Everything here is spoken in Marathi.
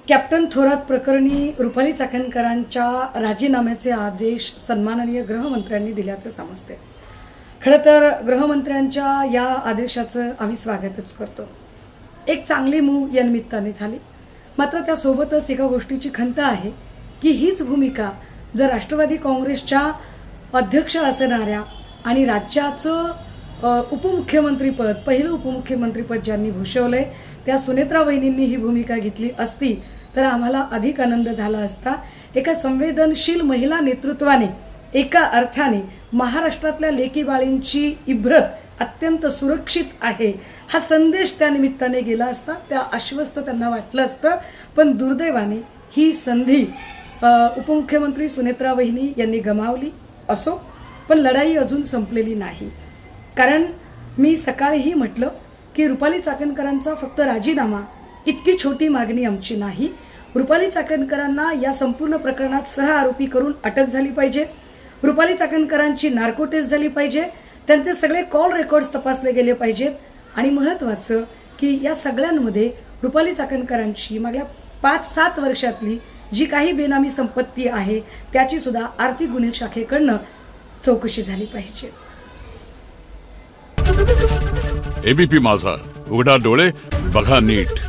कॅप्टन थोरात प्रकरणी रुपाली चाकणकरांच्या राजीनाम्याचे आदेश सन्माननीय गृहमंत्र्यांनी दिल्याचं समजते. खरं तर गृहमंत्र्यांच्या या आदेशाचं आम्ही स्वागतच करतो. एक चांगली मूव या निमित्ताने झाली. मात्र त्यासोबतच एका गोष्टीची खंत आहे की हीच भूमिका जर राष्ट्रवादी काँग्रेसच्या अध्यक्ष असणाऱ्या आणि राज्याचं उपमुख्यमंत्रीपद, पहिलं उपमुख्यमंत्रीपद ज्यांनी भूषवलंय त्या सुनेत्रा वहिनींनी ही भूमिका घेतली असती तर आम्हाला अधिक आनंद झाला असता. एका संवेदनशील महिला नेतृत्वाने एका अर्थाने महाराष्ट्रातल्या लेकीबाळींची इब्रत अत्यंत सुरक्षित आहे हा संदेश त्या निमित्ताने गेला असता. त्या आश्वस्त त्यांना वाटलं असतं. पण दुर्दैवाने ही संधी उपमुख्यमंत्री सुनेत्रा वहिनी यांनी गमावली. असो, पण लढाई अजून संपलेली नाही. कारण मी सकाळीही म्हटलं की रुपाली चाकणकरांचा फक्त राजीनामा इतकी छोटी मागणी आमची नाही. रुपाली चाकणकरांना या संपूर्ण प्रकरणात सह आरोपी करून अटक झाली पाहिजे. रुपाली चाकणकरांची नार्को टेस्ट झाली पाहिजे. त्यांचे सगळे कॉल रेकॉर्ड्स तपासले गेले पाहिजेत. आणि महत्त्वाचं की या सगळ्यांमध्ये रुपाली चाकणकरांची मागल्या 5-7 वर्षातली जी काही बेनामी संपत्ती आहे त्याची सुद्धा आर्थिक गुन्हे शाखेकडनं चौकशी झाली पाहिजे. एबीपी माझा, उघडा डोळे बघा नीट.